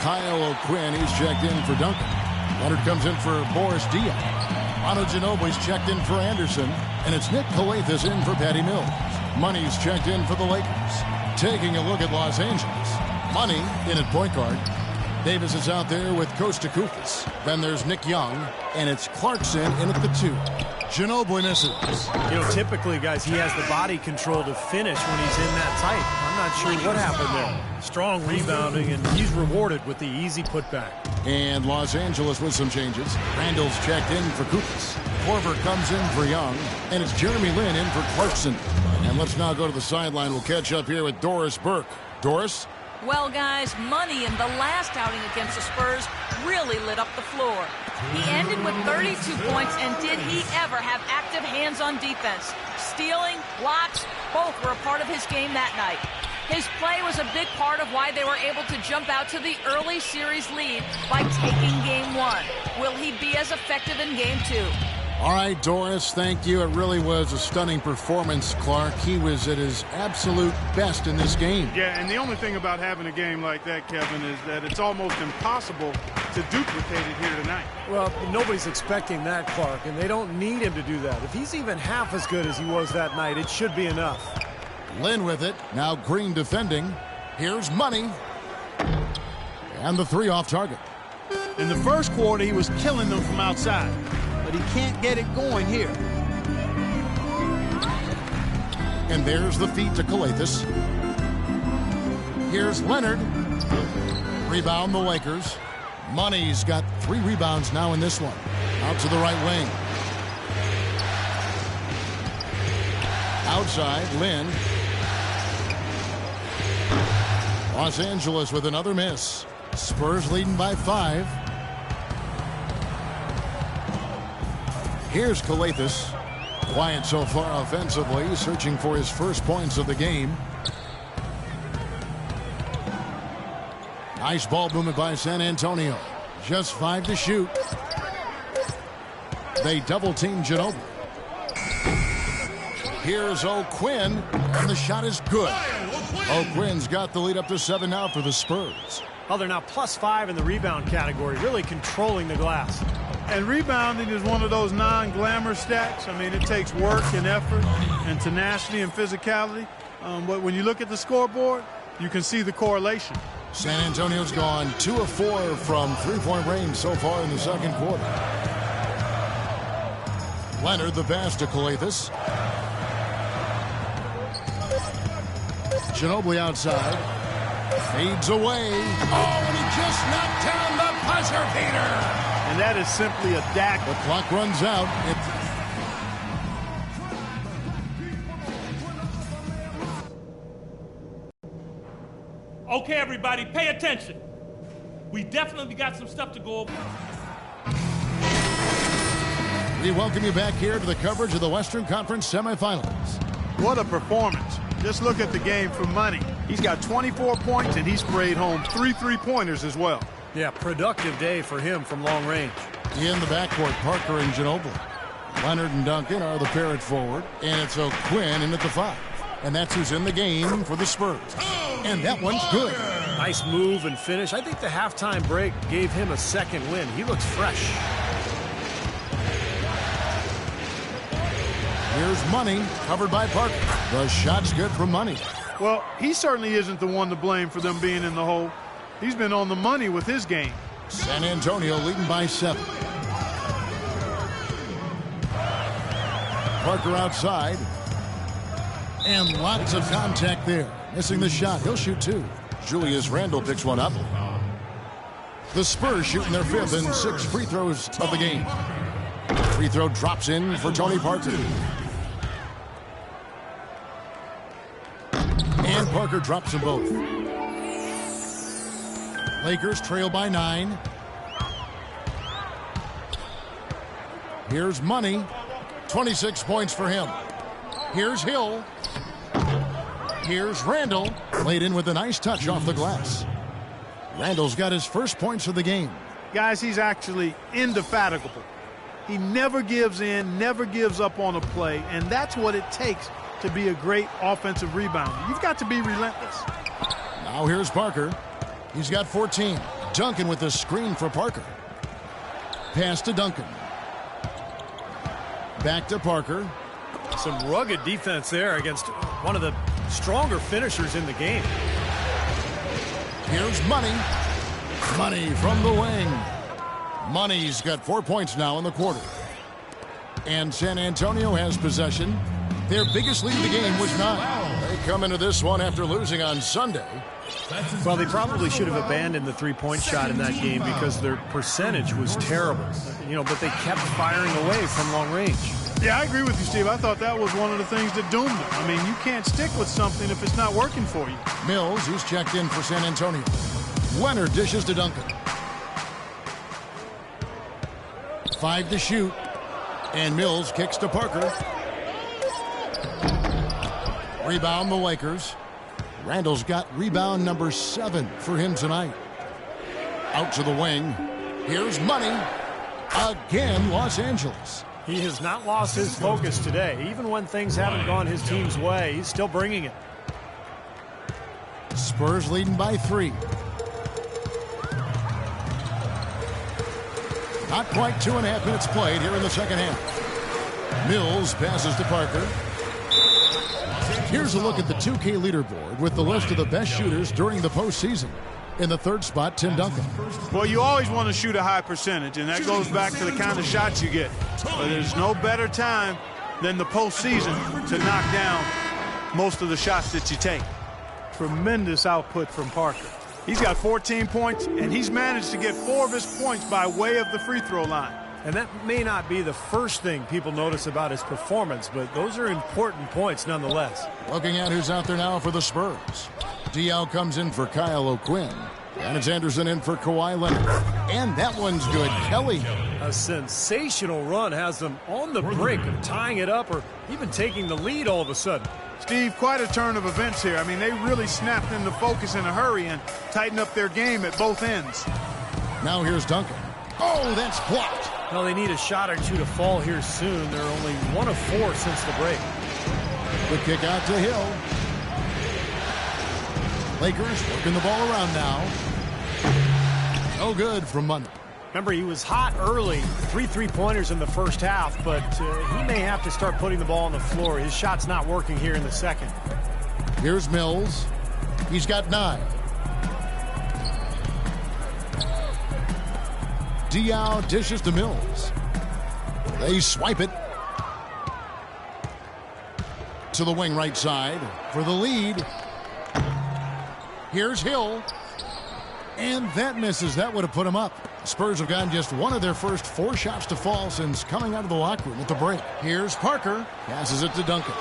Kyle O'Quinn. He's checked in for Duncan. Leonard comes in for Boris Diaw. Manu Ginobili's checked in for Anderson. And it's Nick Calathes in for Patty Mills. Money's checked in for the Lakers. Taking a look at Los Angeles. Money in at point guard. Davis is out there with Costa Koufis. Then there's Nick Young. And it's Clarkson in at the 2. Ginobili misses. Typically, guys, he has the body control to finish when he's in that tight. I'm not sure what happened there. Strong rebounding, and he's rewarded with the easy putback. And Los Angeles with some changes. Randall's checked in for Koufis. Korver comes in for Young. And it's Jeremy Lin in for Clarkson. And let's now go to the sideline. We'll catch up here with Doris Burke. Doris? Well, guys, Money in the last outing against the Spurs really lit up the floor. He ended with 32 points, and did he ever have active hands on defense? Stealing, blocks, both were a part of his game that night. His play was a big part of why they were able to jump out to the early series lead by taking Game 1. Will he be as effective in Game 2? All right, Doris, thank you. It really was a stunning performance, Clark. He was at his absolute best in this game. Yeah, and the only thing about having a game like that, Kevin, is that it's almost impossible to duplicate it here tonight. Well, nobody's expecting that, Clark, and they don't need him to do that. If he's even half as good as he was that night, it should be enough. Lin with it. Now Green defending. Here's Money. And the 3 off target. In the first quarter, he was killing them from outside. But he can't get it going here. And there's the feed to Calathes. Here's Leonard. Rebound the Lakers. Money's got 3 rebounds now in this one. Out to the right wing. Outside, Lin. Los Angeles with another miss. Spurs leading by 5. Here's Calathes. Quiet so far offensively, searching for his first points of the game. Nice ball movement by San Antonio. Just 5 to shoot. They double-team Ginobili. Here's O'Quinn, and the shot is good. O'Quinn's got the lead up to 7 now for the Spurs. Well, they're now +5 in the rebound category, really controlling the glass. And rebounding is one of those non-glamour stats. I mean, it takes work and effort and tenacity and physicality. But when you look at the scoreboard, you can see the correlation. San Antonio's gone 2 of 4 from 3-point range so far in the second quarter. Leonard the pass to Calathes. Ginobili outside. Fades away. Oh, and he just knocked down the buzzer beater. And that is simply a dagger. The clock runs out. Okay, everybody, pay attention. We definitely got some stuff to go over. We welcome you back here to the coverage of the Western Conference semifinals. What a performance. Just look at the game for Money. He's got 24 points, and he sprayed home 3 3-pointers as well. Yeah, productive day for him from long range. In the backcourt, Parker and Ginobili. Leonard and Duncan are the pair at forward, and it's O'Quinn in at the 5. And that's who's in the game for the Spurs. And that one's good. Nice move and finish. I think the halftime break gave him a second win. He looks fresh. Here's Money, covered by Parker. The shot's good from Money. Well, he certainly isn't the one to blame for them being in the hole. He's been on the money with his game. San Antonio leading by 7. Parker outside. And lots of contact there. Missing the shot. He'll shoot 2. Julius Randle picks one up. The Spurs shooting their 5th and 6th free throws of the game. Free throw drops in for Tony Parker. And Parker drops them both. Lakers trail by 9. Here's Money. 26 points for him. Here's Hill. Here's Randall. Laid in with a nice touch off the glass. Randall's got his first points of the game. Guys, he's actually indefatigable. He never gives in, never gives up on a play, and that's what it takes to be a great offensive rebounder. You've got to be relentless. Now here's Parker. He's got 14. Duncan with the screen for Parker. Pass to Duncan. Back to Parker. Some rugged defense there against one of the stronger finishers in the game. Here's Money. Money from the wing. Money's got 4 points now in the quarter. And San Antonio has possession. Their biggest lead of the game was 9. They come into this one after losing on Sunday. Well, they probably should have abandoned the three-point shot in that game because their percentage was terrible. But they kept firing away from long range. Yeah, I agree with you, Steve. I thought that was one of the things that doomed them. I mean, you can't stick with something if it's not working for you. Mills, he's checked in for San Antonio. Leonard dishes to Duncan. 5 to shoot. And Mills kicks to Parker. Rebound the Lakers. Randall's got rebound number 7 for him tonight. Out to the wing. Here's Money. Again, Los Angeles. He has not lost his focus today. Even when things haven't gone his team's way, he's still bringing it. Spurs leading by 3. Not quite 2.5 minutes played here in the second half. Mills passes to Parker. Here's a look at the 2K leaderboard with the list of the best shooters during the postseason. In the third spot, Tim Duncan. Well, you always want to shoot a high percentage, and that goes back to the kind of shots you get. But there's no better time than the postseason to knock down most of the shots that you take. Tremendous output from Parker. He's got 14 points, and he's managed to get 4 of his points by way of the free throw line. And that may not be the first thing people notice about his performance, but those are important points nonetheless. Looking at who's out there now for the Spurs. Diaw comes in for Kyle O'Quinn. And it's Anderson in for Kawhi Leonard. And that one's good. Kelly. A sensational run has them on the brink of tying it up or even taking the lead all of a sudden. Steve, quite a turn of events here. I mean, they really snapped into focus in a hurry and tightened up their game at both ends. Now here's Duncan. Oh, that's blocked. Well, they need a shot or two to fall here soon. They're only 1 of 4 since the break. Good kick out to Hill. Lakers working the ball around now. No good from Money. Remember, he was hot early, 3 3-pointers in the first half, but he may have to start putting the ball on the floor. His shot's not working here in the second. Here's Mills. He's got 9. Diaw dishes to Mills. They swipe it to the wing right side for the lead. Here's Hill. And that misses. That would have put him up. Spurs have gotten just 1 of their first 4 shots to fall since coming out of the locker room at the break. Here's Parker. Passes it to Duncan.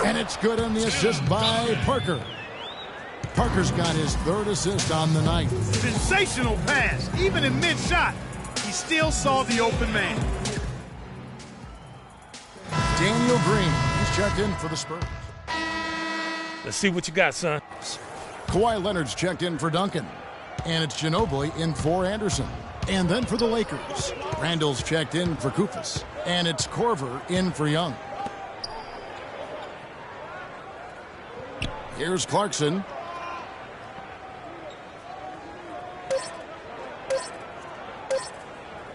And it's good on the assist by Parker. Parker's got his 3rd assist on the night. Sensational pass. Even in mid-shot, he still saw the open man. Daniel Green. He's checked in for the Spurs. Let's see what you got, son. Kawhi Leonard's checked in for Duncan. And it's Ginobili in for Anderson. And then for the Lakers, Randall's checked in for Koufos. And it's Korver in for Young. Here's Clarkson.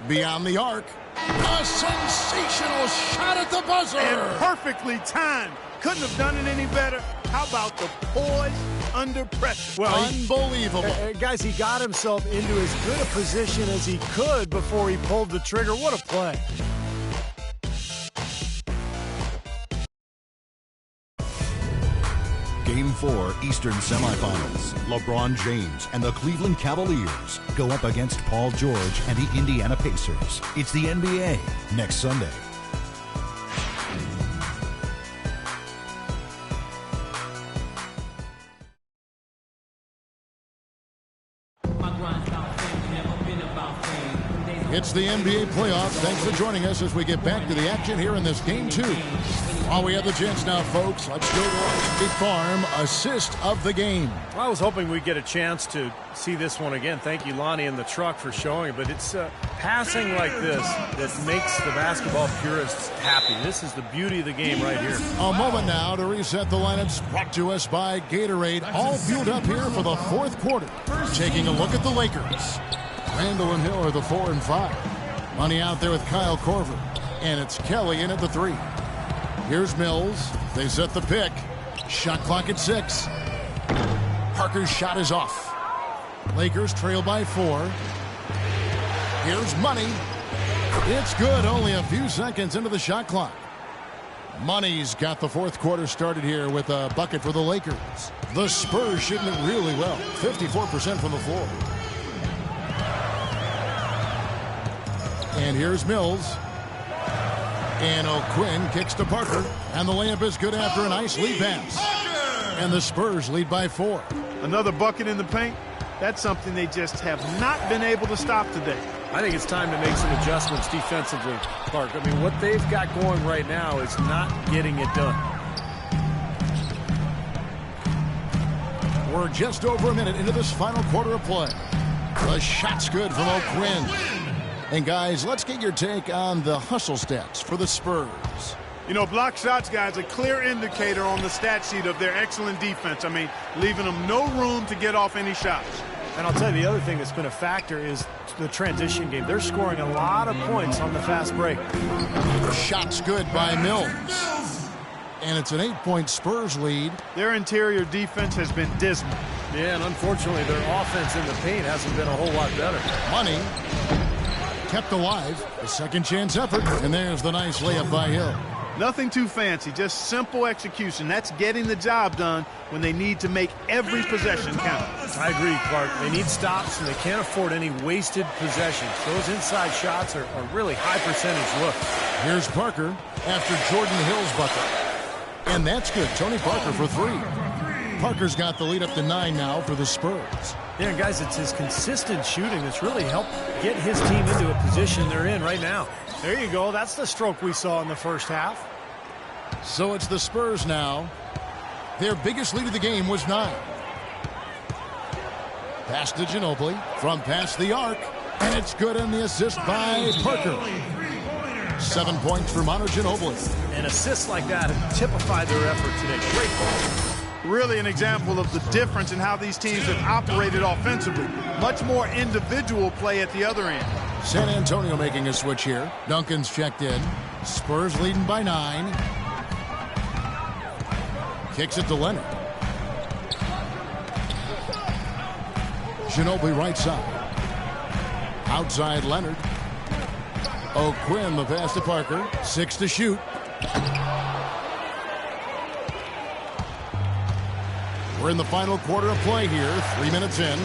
Beyond the arc. A sensational shot at the buzzer. And perfectly timed. Couldn't have done it any better. How about the poise under pressure? Well, unbelievable. Guys, he got himself into as good a position as he could before he pulled the trigger. What a play. Game 4 Eastern semifinals. LeBron James and the Cleveland Cavaliers go up against Paul George and the Indiana Pacers. It's the NBA next Sunday. It's the NBA playoffs. Thanks for joining us as we get back to the action here in this game 2. While we have the chance now, folks, let's go to our State Farm assist of the game. I was hoping we'd get a chance to see this one again. Thank you, Lonnie, and the truck for showing it. But it's passing like this that makes the basketball purists happy. This is the beauty of the game right here. A moment now to reset the lineups brought to us by Gatorade. All fueled up here for the 4th quarter. Taking a look at the Lakers. Randall and Hill are the 4 and 5. Money out there with Kyle Korver. And it's Kelly in at the 3. Here's Mills. They set the pick. Shot clock at 6. Parker's shot is off. Lakers trail by 4. Here's Money. It's good. Only a few seconds into the shot clock. Money's got the 4th quarter started here with a bucket for the Lakers. The Spurs shooting it really well. 54% from the floor. And here's Mills. And O'Quinn kicks to Parker. And the layup is good after a nice lead pass. And the Spurs lead by 4. Another bucket in the paint. That's something they just have not been able to stop today. I think it's time to make some adjustments defensively, Clark. I mean, what they've got going right now is not getting it done. We're just over a minute into this final quarter of play. The shot's good from O'Quinn. And guys, let's get your take on the hustle stats for the Spurs. You know, block shots, guys, a clear indicator on the stat sheet of their excellent defense. I mean, leaving them no room to get off any shots. And I'll tell you the other thing that's been a factor is the transition game. They're scoring a lot of points on the fast break. Shot's good by Mills. And it's an 8-point Spurs lead. Their interior defense has been dismal. Yeah, and unfortunately their offense in the paint hasn't been a whole lot better. Money kept alive. A second chance effort. And there's the nice layup by Hill. Nothing too fancy, just simple execution. That's getting the job done when they need to make every possession count. I agree, Clark. They need stops, and they can't afford any wasted possessions. Those inside shots are really high percentage looks. Here's Parker after Jordan Hill's bucket. And that's good. Tony Parker for 3. Parker's got the lead up to 9 now for the Spurs. Yeah, guys, it's his consistent shooting that's really helped get his team into a position they're in right now. There you go. That's the stroke we saw in the first half. So it's the Spurs now. Their biggest lead of the game was 9. Pass to Ginobili from past the arc. And it's good on the assist by Parker. 7 points for Manu Ginobili. And assists like that have typified their effort today. Great ball. Really an example of the difference in how these teams have operated offensively. Much more individual play at the other end. San Antonio making a switch here. Duncan's checked in. Spurs leading by 9. Kicks it to Leonard. Ginobili right side. Outside Leonard. O'Quinn the pass to Parker. 6 to shoot. We're in the final quarter of play here. 3 minutes in.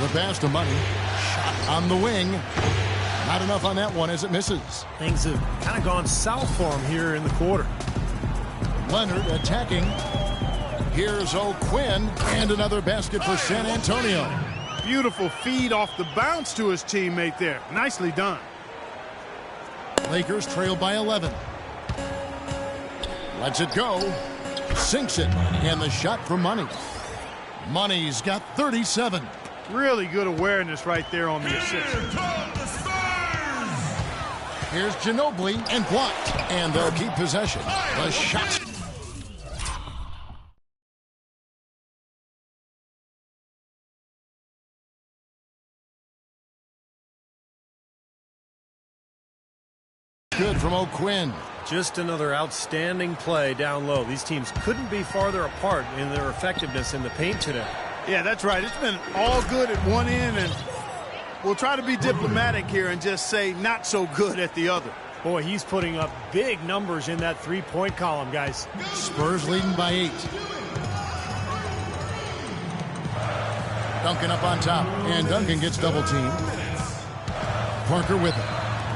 The pass to Money. Shot on the wing. Not enough on that one as it misses. Things have kind of gone south for him here in the quarter. Leonard attacking. Here's O'Quinn. And another basket for San Antonio. Beautiful feed off the bounce to his teammate there. Nicely done. Lakers trail by 11. Lets it go. Sinks it. And the shot from Money. Money's got 37. Really good awareness right there on the assist. Here's Ginobili and blocked. And they'll keep possession. The shot. Good from O'Quinn. Just another outstanding play down low. These teams couldn't be farther apart in their effectiveness in the paint today. Yeah, that's right. It's been all good at one end, and we'll try to be diplomatic here and just say not so good at the other. Boy, he's putting up big numbers in that three-point column, guys. Spurs leading by 8. Duncan up on top, and Duncan gets double-teamed. Parker with it.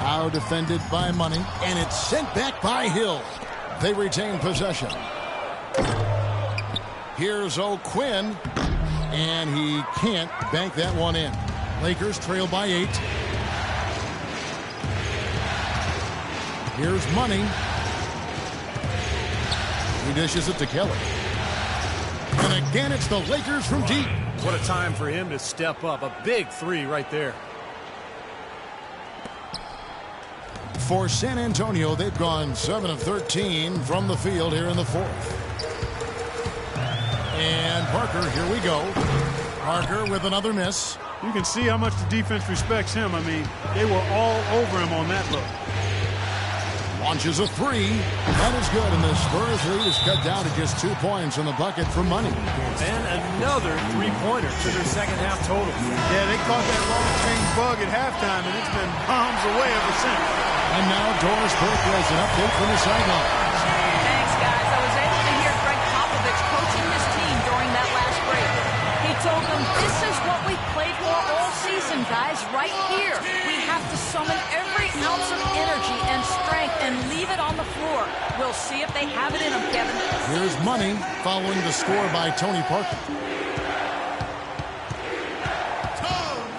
Now defended by Money, and it's sent back by Hill. They retain possession. Here's O'Quinn, and he can't bank that one in. Lakers trail by 8. Here's Money. He dishes it to Kelly. And again, it's the Lakers from deep. What a time for him to step up. A big three right there. For San Antonio, they've gone 7 of 13 from the field here in the fourth. And Parker, here we go. Parker with another miss. You can see how much the defense respects him. I mean, they were all over him on that look. Launches a three. That is good, and the Spurs lead is cut down to just 2 points in the bucket for Money. And another three-pointer to their second half total. Yeah, they caught that long range bug at halftime, and it's been bombs away ever since. And now Doris Burke has an update from the sideline. Thanks, guys. I was able to hear Greg Popovich coaching his team during that last break. He told them, this is what we played for all season, guys, right here. We have to summon every ounce of energy and strength and leave it on the floor. We'll see if they have it in them, Kevin. Here's Money following the score by Tony Parker.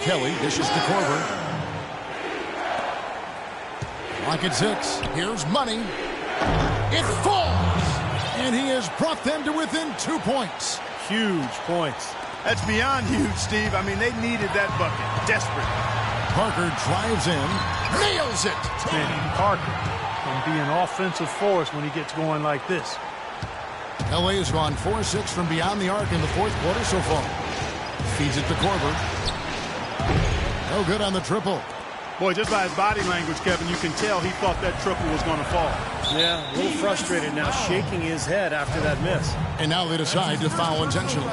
Kelly dishes to Korver. Clock at 6. Here's Money. It falls! And he has brought them to within 2 points. Huge points. That's beyond huge, Steve. I mean, they needed that bucket. Desperate. Parker drives in. Nails it! Man, Parker can be an offensive force when he gets going like this. LA has gone 4-6 from beyond the arc in the fourth quarter so far. Feeds it to Korver. No good on the triple. Boy, just by his body language, Kevin, you can tell he thought that triple was going to fall. Yeah, a little frustrated now, shaking his head after that miss. And now they decide to foul intentionally.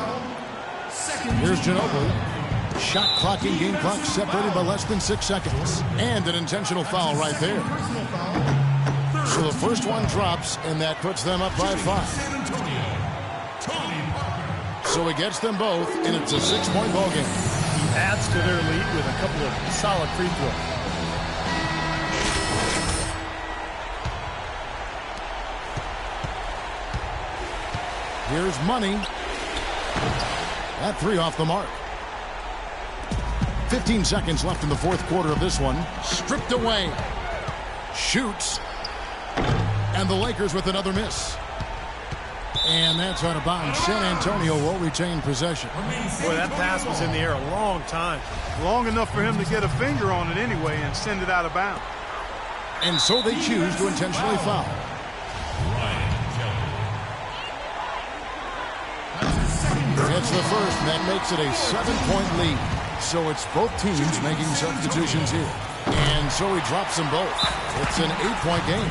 Here's Ginobili. Shot clock and game clock separated by less than 6 seconds. And an intentional foul right there. So the first one drops, and that puts them up by 5. So he gets them both, and it's a 6-point ball game. He adds to their lead with a couple of solid free throws. Here's Money. That three off the mark. 15 seconds left in the fourth quarter of this one. Stripped away. Shoots. And the Lakers with another miss. And that's out of bounds. San Antonio will retain possession. Boy, that pass was in the air a long time. Long enough for him to get a finger on it anyway and send it out of bounds. And so they choose to intentionally foul. It's the first, and that makes it a 7-point lead. So it's both teams making substitutions here. And so he drops them both. It's an 8-point game.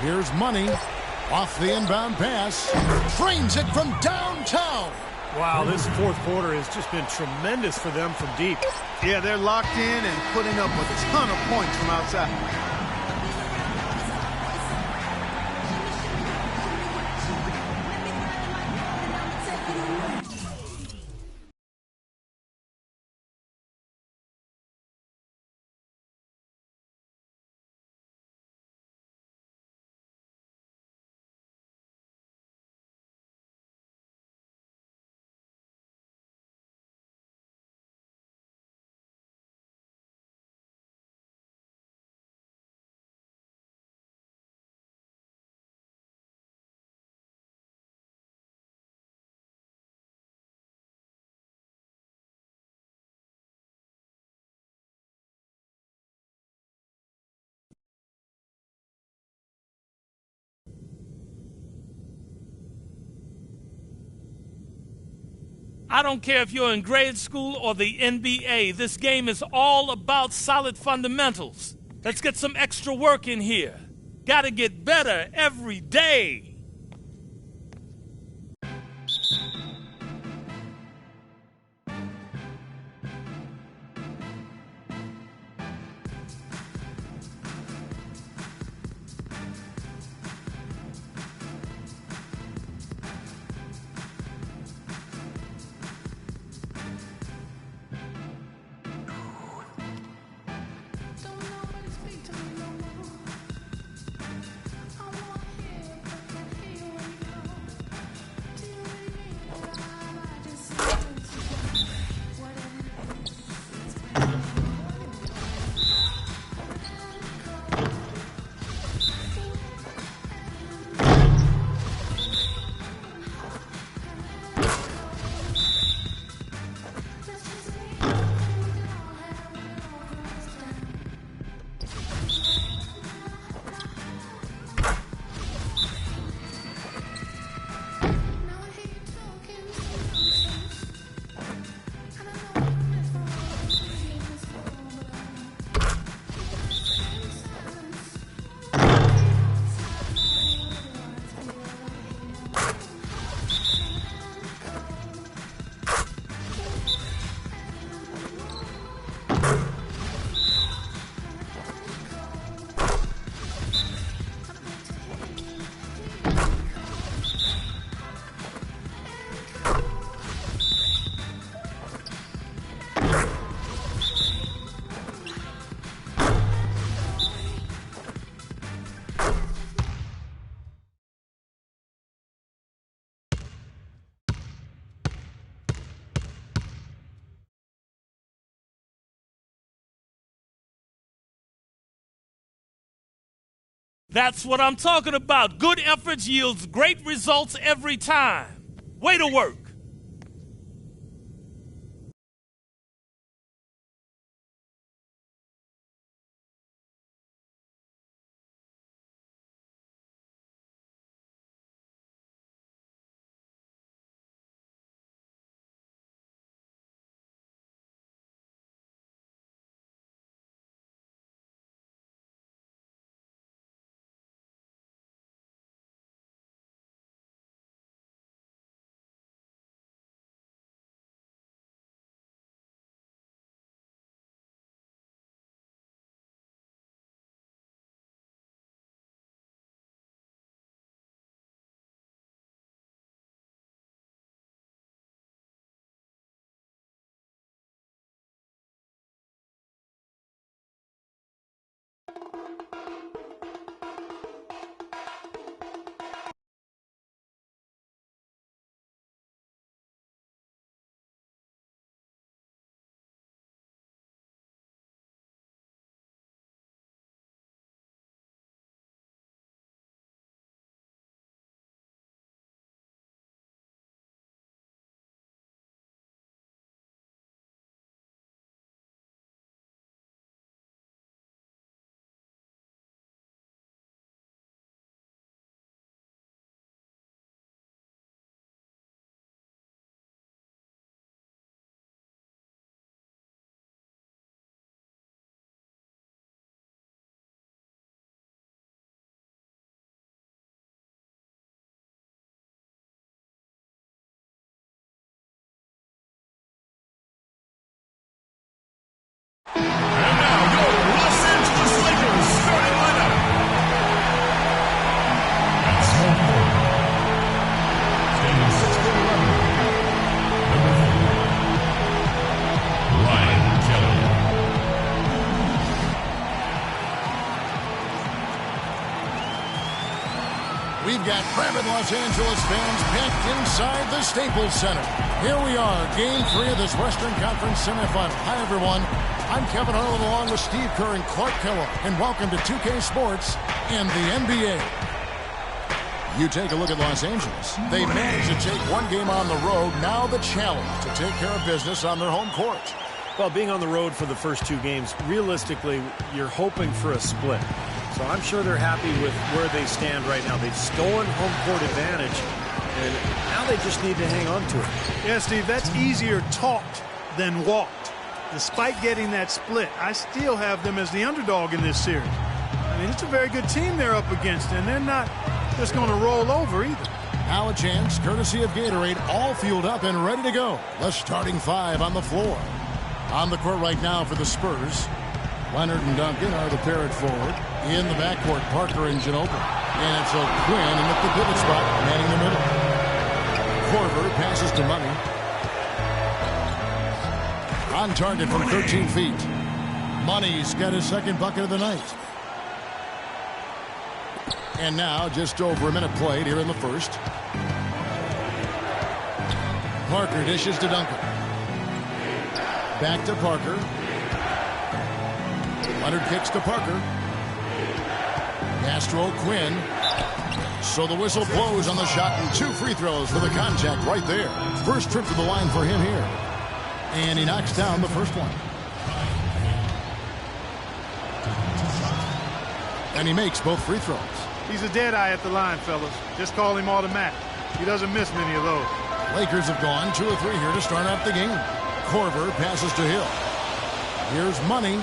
Here's Money. Off the inbound pass. Trains it from downtown. Wow, this fourth quarter has just been tremendous for them from deep. Yeah, they're locked in and putting up a ton of points from outside. I don't care if you're in grade school or the NBA. This game is all about solid fundamentals. Let's get some extra work in here. Got to get better every day. That's what I'm talking about. Good efforts yields great results every time. Way to work. We've got rabid Los Angeles fans packed inside the Staples Center. Here we are, Game 3 of this Western Conference semifinal. Hi, everyone. I'm Kevin Harlan along with Steve Kerr and Clark Kellogg, and welcome to 2K Sports and the NBA. You take a look at Los Angeles. They managed to take one game on the road. Now the challenge to take care of business on their home court. Well, being on the road for the first two games, realistically, you're hoping for a split. So I'm sure they're happy with where they stand right now. They've stolen home court advantage, and now they just need to hang on to it. Yeah, Steve, that's easier talked than walked. Despite getting that split, I still have them as the underdog in this series. I mean, it's a very good team they're up against, and they're not just going to roll over either. Now a chance, courtesy of Gatorade, all fueled up and ready to go. The starting five on the floor. On the court right now for the Spurs, Leonard and Duncan are the pair at forward. In the backcourt, Parker and Ginobili. And so Quinn in at the pivot spot, manning the middle. Korver passes to Money. On target from 13 feet. Money's got his second bucket of the night. And now just over a minute played here in the first. Parker dishes to Duncan. Back to Parker. Leonard kicks to Parker. Castro Quinn. So the whistle blows on the shot and 2 free throws for the contact right there. First trip to the line for him here. And he knocks down the first one. And he makes both free throws. He's a dead eye at the line, fellas. Just call him automatic. He doesn't miss many of those. Lakers have gone 2 of 3 here to start out the game. Korver passes to Hill. Here's Money.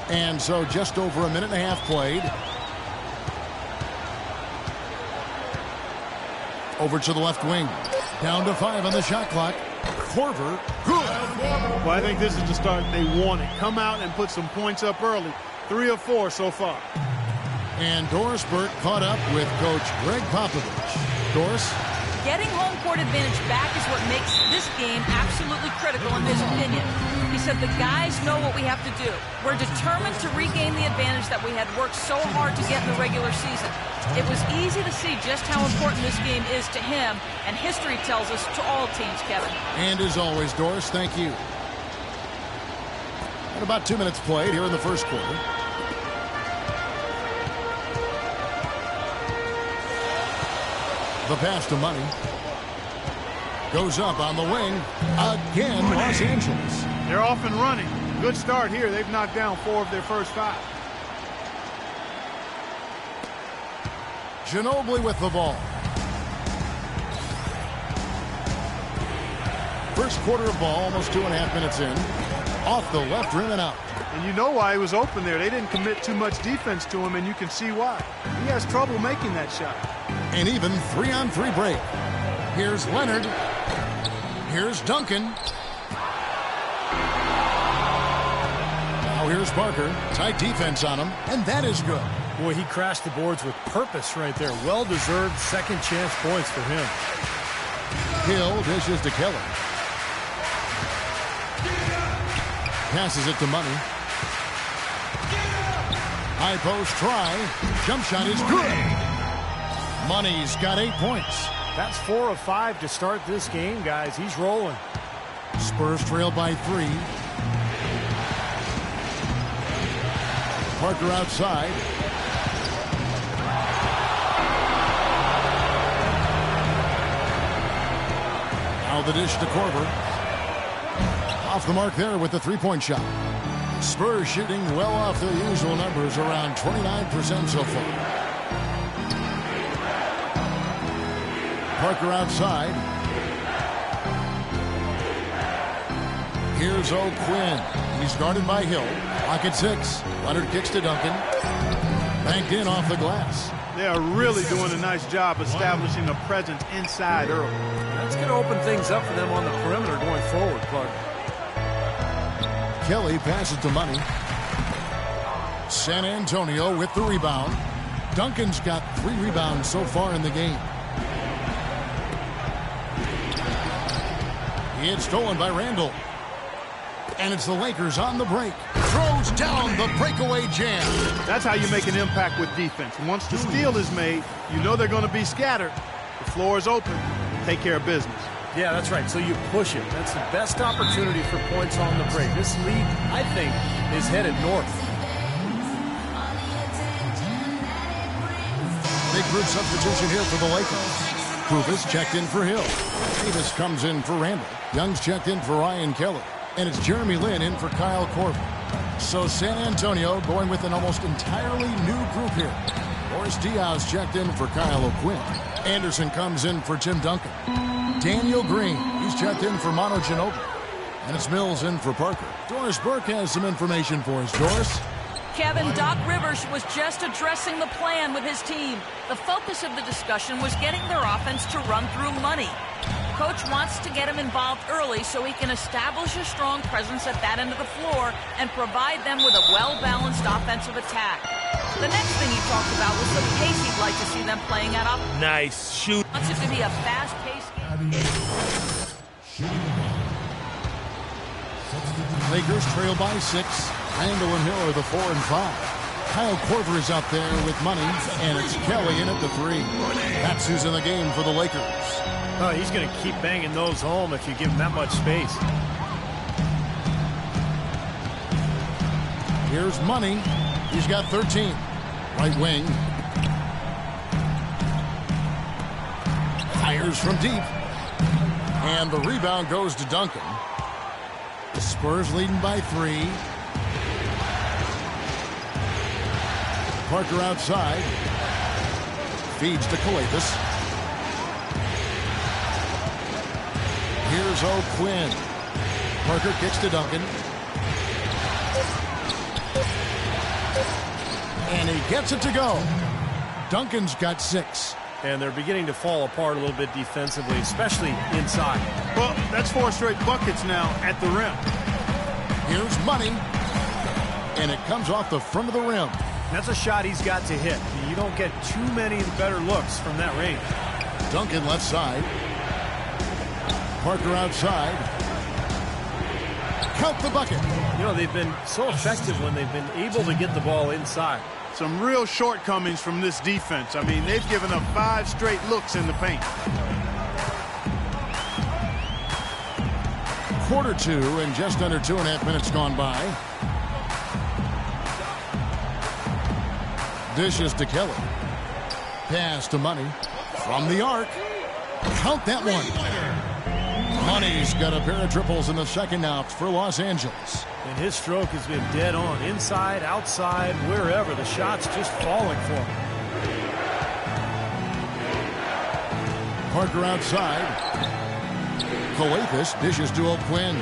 And so just over a minute and a half played. Over to the left wing. Down to 5 on the shot clock. Korver, good. Well, I think this is the start they wanted. Come out and put some points up early. 3 of 4 so far. And Doris Burke caught up with Coach Greg Popovich. Doris? Getting home court advantage back is what makes this game absolutely critical in his opinion. He said the guys know what we have to do. We're determined to regain the advantage that we had worked so hard to get in the regular season. It was easy to see just how important this game is to him, and history tells us to all teams, Kevin. And as always, Doris, thank you. And about 2 minutes played here in the first quarter. The pass to Money. Goes up on the wing. Again, Los Angeles. They're off and running. Good start here. They've knocked down 4 of their first 5. Ginobili with the ball. First quarter of ball, almost 2.5 minutes in. Off the left rim and out. And you know why he was open there. They didn't commit too much defense to him, and you can see why. He has trouble making that shot. An even 3-on-3 break. Here's Leonard. Here's Duncan. Now here's Parker. Tight defense on him, and that is good. Boy, he crashed the boards with purpose right there. Well-deserved second chance points for him. Hill dishes to Kelly. Passes it to Money. High post try. Jump shot is good. Money's got 8 points. That's 4 of 5 to start this game, guys. He's rolling. Spurs trail by 3. Parker outside. Now the dish to Korver. Off the mark there with the 3-point shot. Spurs shooting well off their usual numbers, around 29% so far. Parker outside. Here's O'Quinn. He's guarded by Hill. Lock at 6. Leonard kicks to Duncan. Banked in off the glass. They are really doing a nice job establishing a presence inside early. That's going to open things up for them on the perimeter going forward, Clark. Kelly passes to Money. San Antonio with the rebound. Duncan's got 3 rebounds so far in the game. It's stolen by Randall. And it's the Lakers on the break. Throws down the breakaway jam. That's how you make an impact with defense. Once the steal is made, you know they're going to be scattered. The floor is open. Take care of business. Yeah, that's right. So you push it. That's the best opportunity for points on the break. This league, I think, is headed north. Big group substitution here for the Lakers. Kruvis checked in for Hill. Davis comes in for Randall. Young's checked in for Ryan Kelly. And it's Jeremy Lin in for Kyle Korver. So San Antonio going with an almost entirely new group here. Boris Diaz checked in for Kyle O'Quinn. Anderson comes in for Tim Duncan. Daniel Green, he's checked in for Manu Ginobili. And it's Mills in for Parker. Doris Burke has some information for us. Doris? Kevin, Doc Rivers was just addressing the plan with his team. The focus of the discussion was getting their offense to run through Money. Coach wants to get him involved early so he can establish a strong presence at that end of the floor and provide them with a well-balanced offensive attack. The next thing he talked about was the pace he'd like to see them playing at up. Nice shoot. Wants it to be a fast-paced game. Lakers trail by 6. Randall and Hill are the 4 and 5. Kyle Korver is out there with Money, and it's Kelly in at the 3. That's who's in the game for the Lakers. Oh, he's going to keep banging those home if you give him that much space. Here's Money. He's got 13. Right wing. Fires from deep. And the rebound goes to Duncan. The Spurs leading by 3. Parker outside. Feeds to Calabas. Here's O'Quinn. Parker kicks to Duncan. And he gets it to go. Duncan's got 6. And they're beginning to fall apart a little bit defensively, especially inside. Well, that's 4 straight buckets now at the rim. Here's Money. And it comes off the front of the rim. That's a shot he's got to hit. You don't get too many better looks from that range. Duncan left side. Parker outside. Count the bucket. You know, they've been so effective when they've been able to get the ball inside. Some real shortcomings from this defense. I mean, they've given up 5 straight looks in the paint. Quarter 2 and just under 2.5 minutes gone by. Dishes to Kelly. Pass to Money. From the arc. Count that one. Money's got a pair of triples in the second out for Los Angeles. And his stroke has been dead on. Inside, outside, wherever. The shot's just falling for him. Parker outside. Coathis dishes to O'Quinn.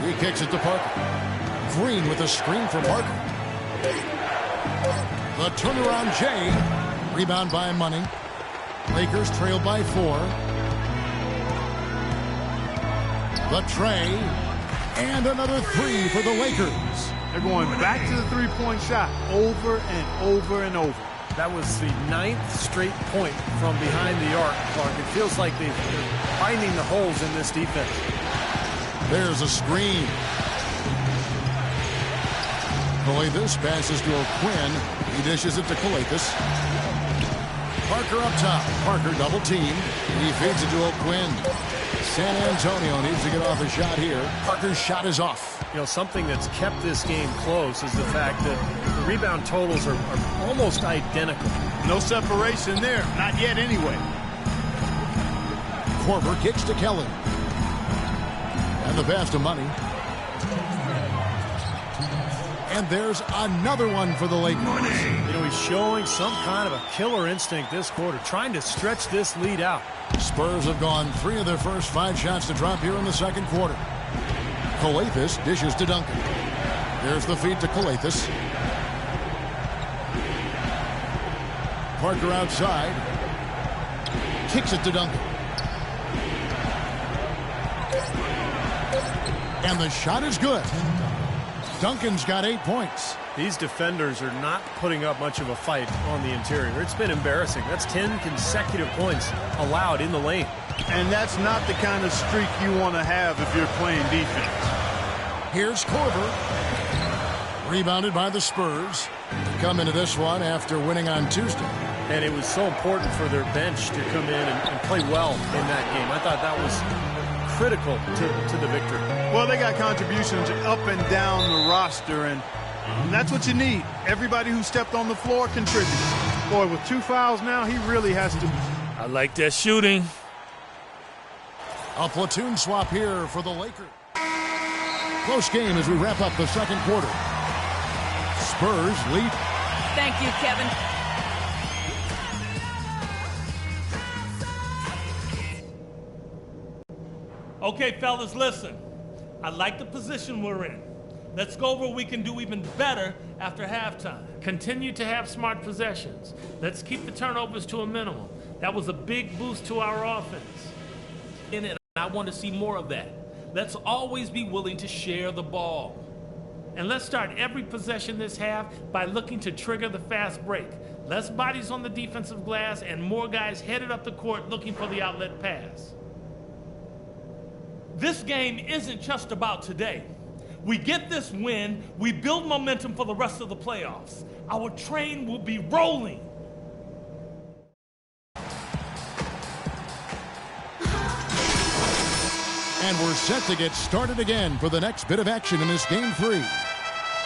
He kicks it to Parker. Green with a screen for Parker. The turnaround Jay. Rebound by Money. Lakers trail by 4. The tray. And another 3 for the Lakers. They're going back to the three-point shot over and over and over. That was the 9th straight point from behind the arc, Clark. It feels like they're finding the holes in this defense. There's a screen. Coathis passes to O'Quinn. He dishes it to Coathis. Parker up top. Parker double team. He feeds it to O'Quinn. San Antonio needs to get off a shot here. Parker's shot is off. You know, something that's kept this game close is the fact that the rebound totals are almost identical. No separation there. Not yet anyway. Korver kicks to Kelly. And the pass to Money. And there's another one for the Lakers. You know, he's showing some kind of a killer instinct this quarter, trying to stretch this lead out. Spurs have gone 3 of their first 5 shots to drop here in the second quarter. Coathis dishes to Duncan. There's the feed to Coathis. Parker outside. Kicks it to Duncan. And the shot is good. Duncan's got 8 points. These defenders are not putting up much of a fight on the interior. It's been embarrassing. That's 10 consecutive points allowed in the lane. And that's not the kind of streak you want to have if you're playing defense. Here's Korver. Rebounded by the Spurs. To come into this one after winning on Tuesday. And it was so important for their bench to come in and play well in that game. I thought that was critical to the victory. Well, they got contributions up and down the roster, and that's what you need. Everybody who stepped on the floor contributed. Boy, with 2 fouls now, he really has to. I like that shooting. A platoon swap here for the Lakers. Close game as we wrap up the second quarter. Spurs lead. Thank you, Kevin. Okay, fellas, listen. I like the position we're in. Let's go over what we can do even better after halftime. Continue to have smart possessions. Let's keep the turnovers to a minimum. That was a big boost to our offense. And I want to see more of that. Let's always be willing to share the ball. And let's start every possession this half by looking to trigger the fast break. Less bodies on the defensive glass and more guys headed up the court looking for the outlet pass. This game isn't just about today. We get this win, we build momentum for the rest of the playoffs. Our train will be rolling. And we're set to get started again for the next bit of action in this game 3.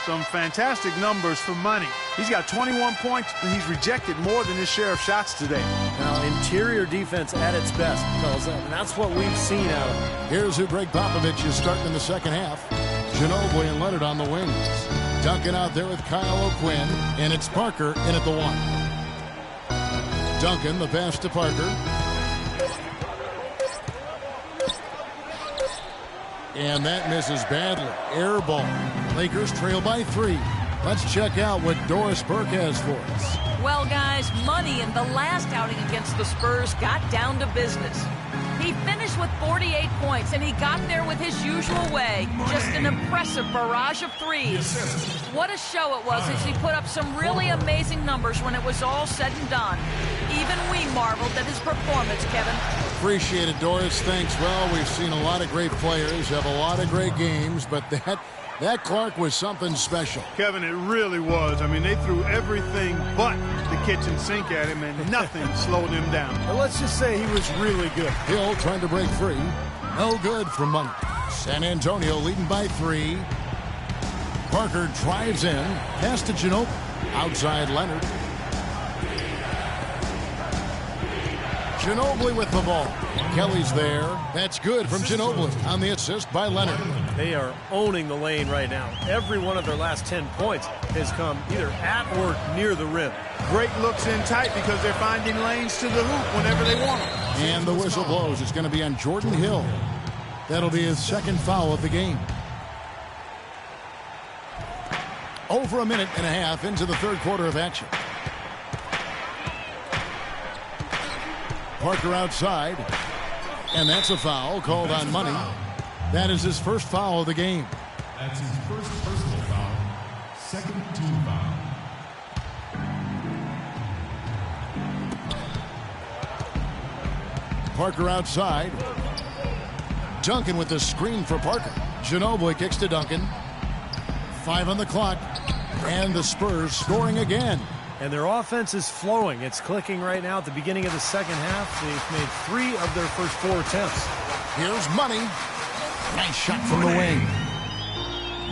Some fantastic numbers for Money. He's got 21 points, and he's rejected more than his share of shots today. Now, interior defense at its best, fellas, and that's what we've seen out of him. Here's who Greg Popovich is starting in the second half. Ginobili and Leonard on the wings. Duncan out there with Kyle O'Quinn, and it's Parker in at the 1. Duncan, the pass to Parker. And that misses badly. Air ball. Lakers trail by 3. Let's check out what Doris Burke has for us. Well, guys, Money in the last outing against the Spurs got down to business. He finished with 48 points, and he got there with his usual way. Just an impressive barrage of threes. What a show it was as he put up some really amazing numbers when it was all said and done. Even we marveled at his performance, Kevin. Appreciate it, Doris. Thanks. Well, we've seen a lot of great players have a lot of great games, but that Clark was something special. Kevin, it really was. I mean, they threw everything but the kitchen sink at him, and nothing slowed him down. Well, let's just say he was really good. Hill trying to break free. No good from Money. San Antonio leading by 3. Parker drives in. Pass to Ginobili. Outside Leonard. Ginobili with the ball. Kelly's there. That's good from Ginobili on the assist by Leonard. They are owning the lane right now. Every one of their last 10 points has come either at or near the rim. Great looks in tight because they're finding lanes to the hoop whenever they want them. And the whistle blows. It's going to be on Jordan Hill. That'll be his second foul of the game. Over a minute and a half into the third quarter of action. Parker outside. And that's a foul called on Money. That is his first foul of the game. That's his first personal foul. Second team foul. Parker outside. Duncan with the screen for Parker. Ginobili kicks to Duncan. 5 on the clock. And the Spurs scoring again. And their offense is flowing. It's clicking right now at the beginning of the second half. They've made 3 of their first 4 attempts. Here's Money. Nice shot from the wing.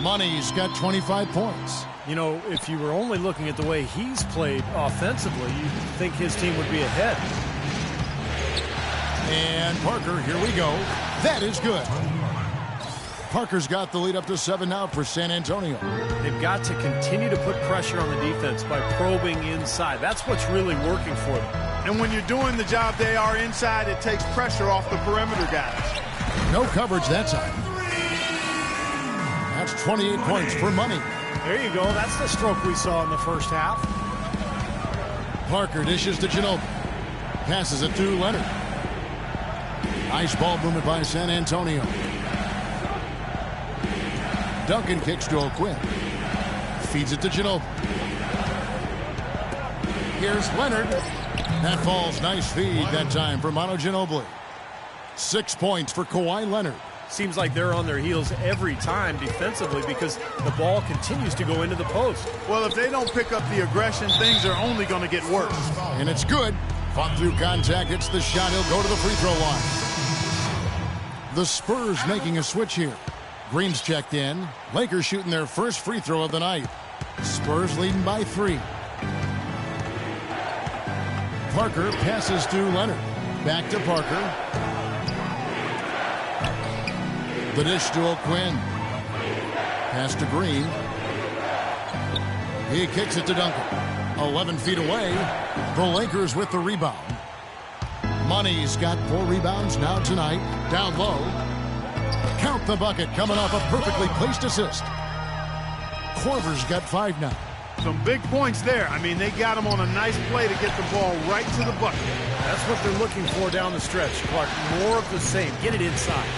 Money's got 25 points. You know, if you were only looking at the way he's played offensively, you'd think his team would be ahead. And Parker, here we go. That is good. Parker's got the lead up to 7 now for San Antonio. They've got to continue to put pressure on the defense by probing inside. That's what's really working for them. And when you're doing the job they are inside, it takes pressure off the perimeter guys. No coverage that time. That's 28 points for Money. There you go. That's the stroke we saw in the first half. Parker dishes to Ginobili. Passes it to Leonard. Nice ball movement by San Antonio. Duncan kicks to O'Quinn. Feeds it to Ginobili. Here's Leonard. That falls. Nice feed that time for Manu Ginobili. 6 points for Kawhi Leonard. Seems like they're on their heels every time defensively because the ball continues to go into the post. Well, if they don't pick up the aggression, things are only going to get worse. And it's good. Fought through contact. It's the shot. He'll go to the free throw line. The Spurs making a switch here. Green's checked in. Lakers shooting their first free throw of the night. Spurs leading by 3. Parker passes to Leonard. Back to Parker. The dish to O'Quinn. Pass to Green. He kicks it to Duncan. 11 feet away. The Lakers with the rebound. Money's got 4 rebounds now tonight. Down low. Count the bucket coming off a perfectly placed assist. Korver's got 5 now. Some big points there. I mean, they got him on a nice play to get the ball right to the bucket. That's what they're looking for down the stretch, Clark. More of the same. Get it inside.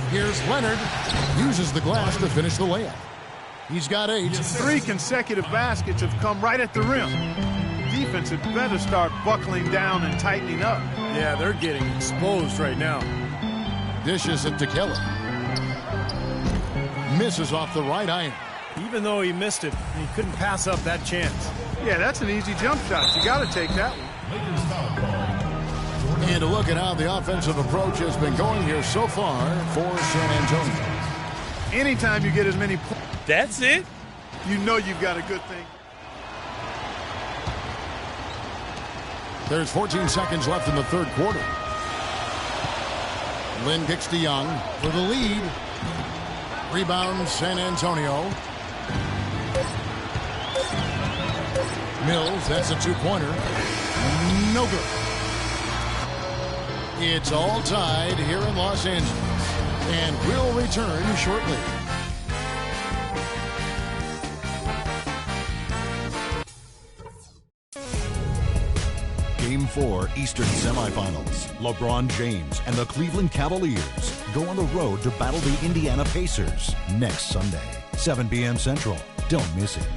Here's Leonard. Uses the glass to finish the layup. He's got 8. 3 consecutive baskets have come right at the rim. Defense had better start buckling down and tightening up. Yeah, they're getting exposed right now. Dishes it to Kelly. Misses off the right iron. Even though he missed it, he couldn't pass up that chance. Yeah, that's an easy jump shot. You got to take that one. And to look at how the offensive approach has been going here so far for San Antonio. Anytime you get as many points, That's it? you know you've got a good thing. There's 14 seconds left in the third quarter. Lynn kicks to Young for the lead. Rebound San Antonio. Mills, that's a 2-pointer. No good. It's all tied here in Los Angeles. And we'll return shortly. Game 4 Eastern semifinals. LeBron James and the Cleveland Cavaliers go on the road to battle the Indiana Pacers next Sunday, 7 p.m. Central. Don't miss it.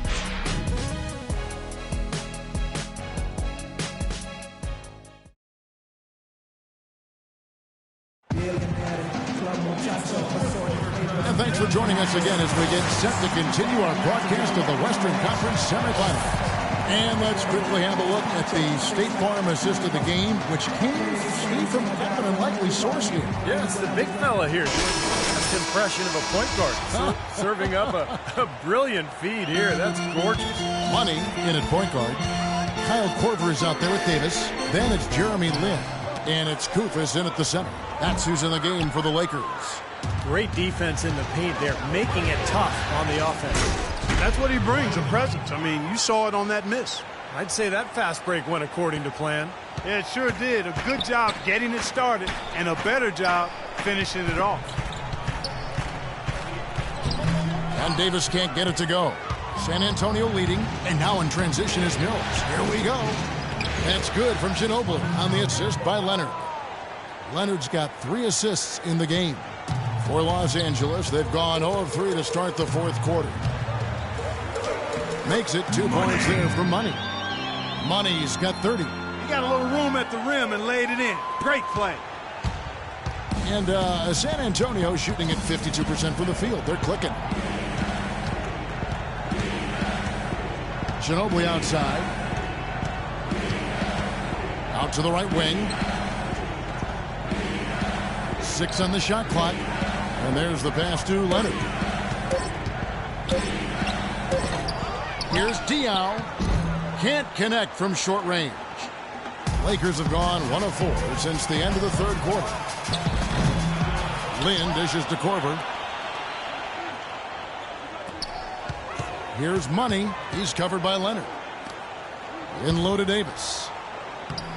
And thanks for joining us again as we get set to continue our broadcast of the Western Conference semifinal. And let's quickly have a look at the State Farm assist of the game, which came from kind of an unlikely source here. Yeah, it's the big fella here. That's best impression of a point guard. Serving up a brilliant feed here. That's gorgeous. Money in at point guard. Kyle Korver is out there with Davis. Then it's Jeremy Lin. And it's Koufos in at the center. That's who's in the game for the Lakers. Great defense in the paint there, making it tough on the offense. That's what he brings, a presence. I mean, you saw it on that miss. I'd say that fast break went according to plan. Yeah, it sure did. A good job getting it started and a better job finishing it off. And Davis can't get it to go. San Antonio leading, and now in transition is Mills. Here we go. That's good from Ginobili on the assist by Leonard. Leonard's got 3 assists in the game. For Los Angeles, they've gone 0 of 3 to start the fourth quarter. Makes it 2 points there for Money. Money's got 30. He got a little room at the rim and laid it in. Great play. And San Antonio shooting at 52% from the field. They're clicking. Ginobili outside. Out to the right wing. 6 on the shot clock. And there's the pass to Leonard. Here's Diaw. Can't connect from short range. Lakers have gone 1 of 4 since the end of the third quarter. Lin dishes to Korver. Here's Money. He's covered by Leonard. In low to Davis.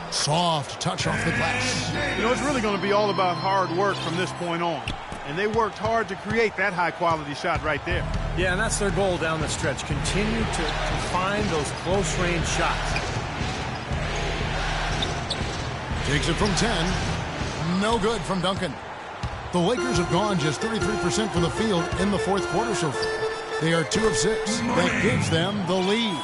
Soft touch off the glass. You know, it's really going to be all about hard work from this point on. And they worked hard to create that high-quality shot right there. Yeah, and that's their goal down the stretch. Continue to find those close-range shots. Takes it from 10. No good from Duncan. The Lakers have gone just 33% from the field in the fourth quarter so far. They are 2 of 6. That gives them the lead.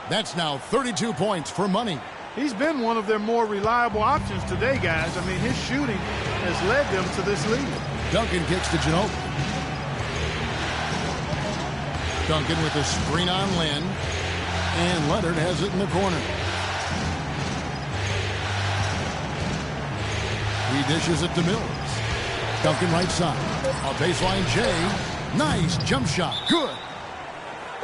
That's now 32 points for Money. He's been one of their more reliable options today, guys. I mean, his shooting has led them to this lead. Duncan kicks to Ginobili. Duncan with a screen on Lin. And Leonard has it in the corner. He dishes it to Mills. Duncan right side. A baseline J. Nice jump shot. Good.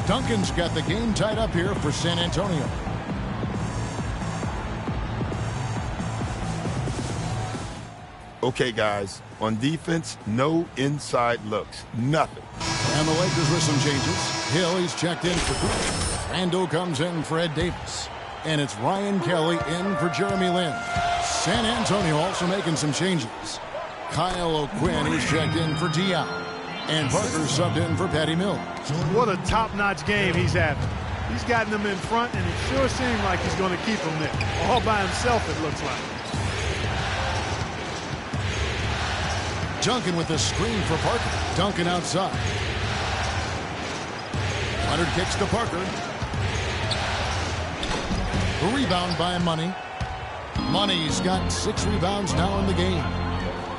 Duncan's got the game tied up here for San Antonio. Okay, guys, on defense, no inside looks. Nothing. And the Lakers with some changes. Hill, he's checked in for Koufos. Randall comes in for Ed Davis. And it's Ryan Kelly in for Jeremy Lin. San Antonio also making some changes. Kyle O'Quinn, he's checked in for Diaw. And Parker subbed in for Patty Mills. What a top-notch game he's having. He's gotten them in front, and it sure seemed like he's going to keep them there. All by himself, it looks like. Duncan with the screen for Parker. Duncan outside. Leonard kicks to Parker. A rebound by Money. Money's got 6 rebounds now in the game.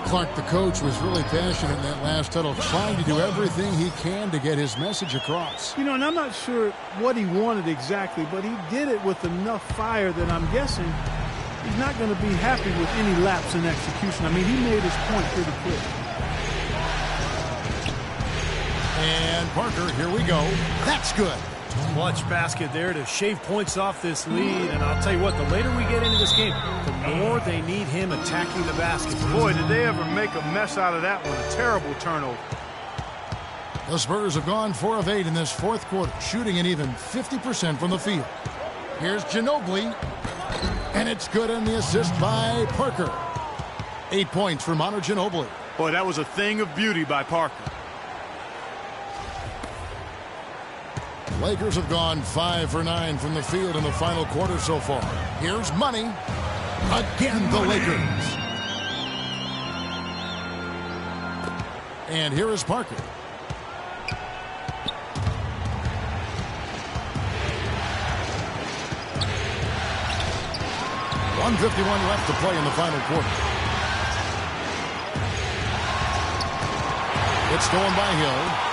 Clark, the coach, was really passionate in that last huddle, trying to do everything he can to get his message across. You know, and I'm not sure what he wanted exactly, but he did it with enough fire that I'm guessing he's not going to be happy with any lapse in execution. I mean, he made his point pretty clear. And Parker, here we go. That's good. Clutch basket there to shave points off this lead. And I'll tell you what, the later we get into this game, the more they need him attacking the basket. Boy, did they ever make a mess out of that one. A terrible turnover. The Spurs have gone 4 of 8 in this fourth quarter, shooting an even 50% from the field. Here's Ginobili. And it's good on the assist by Parker. 8 points for Manu Ginobili. Boy, that was a thing of beauty by Parker. Lakers have gone 5 for 9 from the field in the final quarter so far. Here's Money. Again, the Lakers. And here is Parker. .151 left to play in the final quarter. It's stolen by Hill.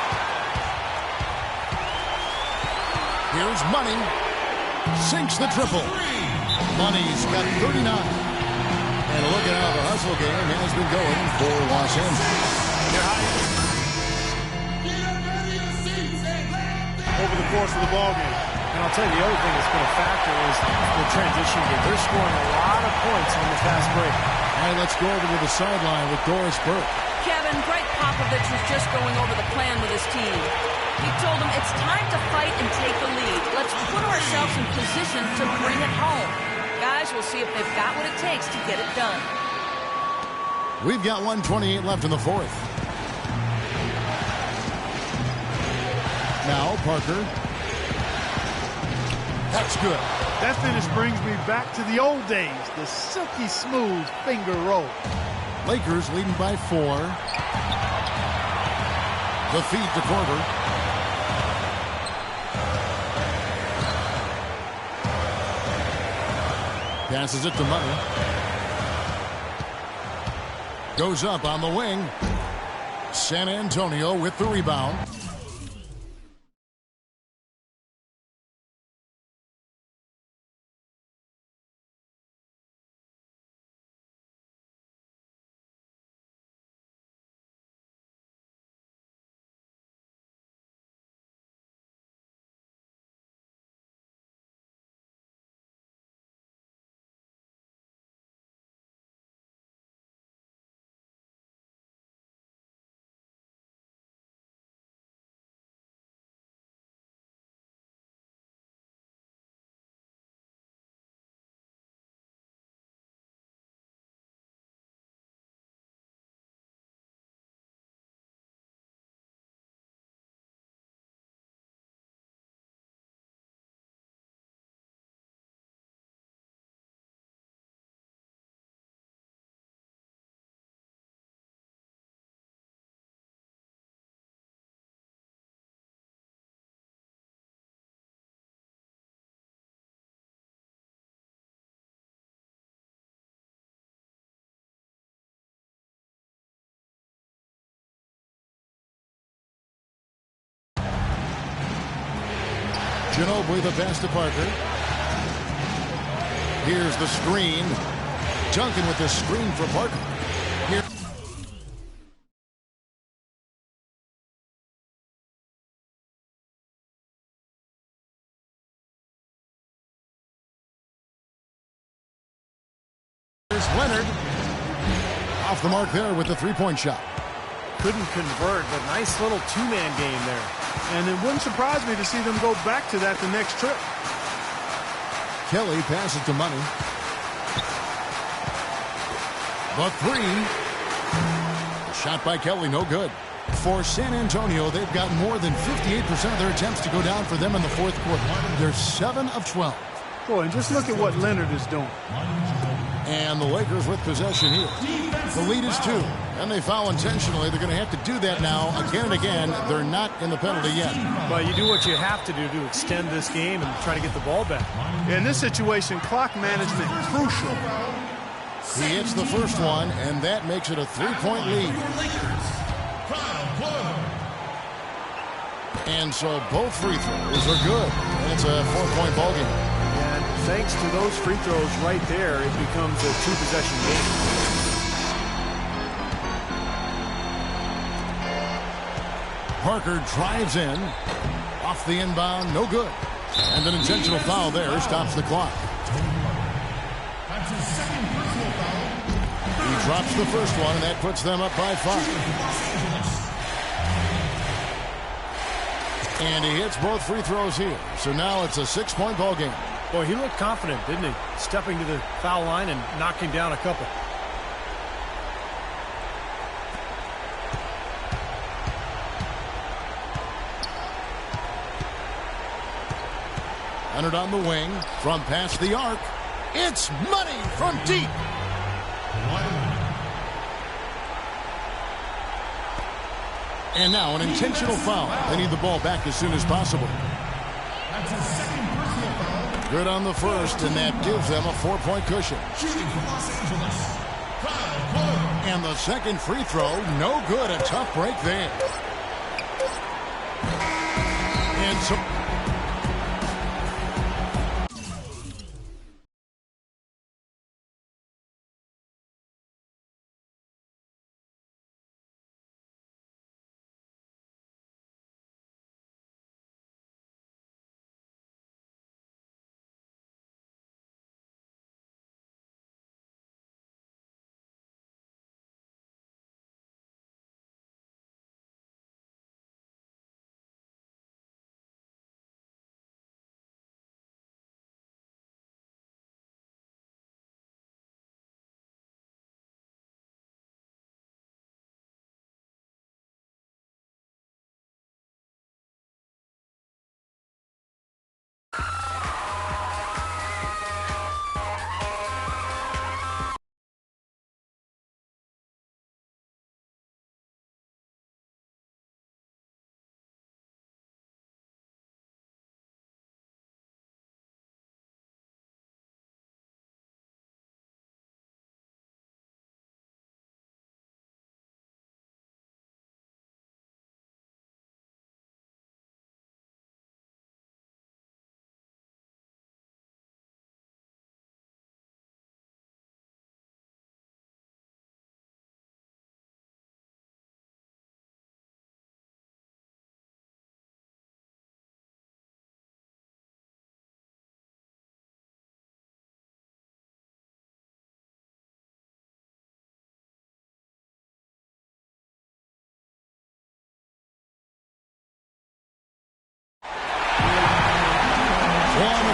Here's Money. Sinks the triple. Money's got 39. And look at how the hustle game has been going for Los Angeles. their height over the course of the ballgame. And I'll tell you, the other thing that's been a factor is the transition game. They're scoring a lot of points on the fast break. All right, let's go over to the sideline with Doris Burke. Kevin, Greg Popovich was just going over the plan with his team. He told them it's time to fight and take the lead. Let's put ourselves in position to bring it home. Guys, we'll see if they've got what it takes to get it done. We've got 1:28 left in the fourth. Now Parker. That's good. That finish brings me back to the old days, the silky smooth finger roll. Lakers leading by 4. The feed to Korver. Passes it to Money. Goes up on the wing. San Antonio with the rebound. Ginobili the pass to Parker. Here's the screen. Duncan with the screen for Parker. Here. Here's Leonard. Off the mark there with the three-point shot. Couldn't convert, but nice little two-man game there. And it wouldn't surprise me to see them go back to that the next trip. Kelly passes to Money. The three. Shot by Kelly, no good. For San Antonio, they've got more than 58% of their attempts to go down for them in the fourth quarter. They're 7 of 12. Boy, and just look at what Leonard is doing. And the Lakers with possession here. The lead is 2. And they foul intentionally. They're going to have to do that now again and again. They're not in the penalty yet. But you do what you have to do to extend this game and try to get the ball back. In this situation, clock management crucial. He hits the first one, and that makes it a 3-point lead. And so both free throws are good. And it's a 4-point ball game. And thanks to those free throws right there, it becomes a 2-possession game. Parker drives in. Off the inbound, no good. And an intentional foul there stops the clock. He drops the first one, and that puts them up by 5. And he hits both free throws here. So now it's a 6-point ball game. Boy, he looked confident, didn't he? Stepping to the foul line and knocking down a couple. Leonard on the wing from past the arc. It's Money from deep. And now an intentional foul. They need the ball back as soon as possible. Good on the first, and that gives them a 4-point cushion. And the second free throw, no good. A tough break there. And so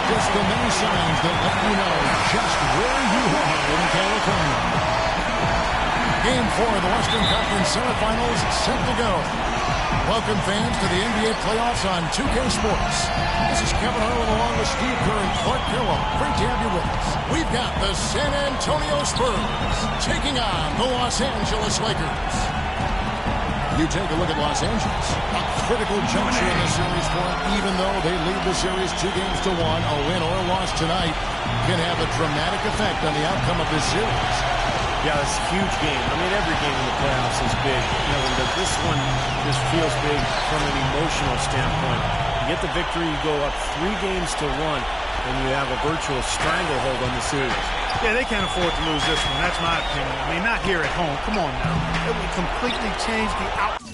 just the many signs that let you know just where you are in California. Game 4 of the Western Conference semifinals set to go. Welcome fans to the NBA playoffs on 2K Sports. This is Kevin Harlan along with Steve Kerr and Clark Carroll. Great to have you with us. We've got the San Antonio Spurs taking on the Los Angeles Lakers. You take a look at Los Angeles. A critical juncture in the series for them, even though they lead the series 2-1. A win or a loss tonight can have a dramatic effect on the outcome of this series. Yeah, it's a huge game. I mean, every game in the playoffs is big. But this one just feels big from an emotional standpoint. You get the victory, you go up 3-1, and you have a virtual stranglehold on the series. Yeah, they can't afford to lose this one. That's my opinion. I mean, not here at home. Come on now. It would completely change the outcome.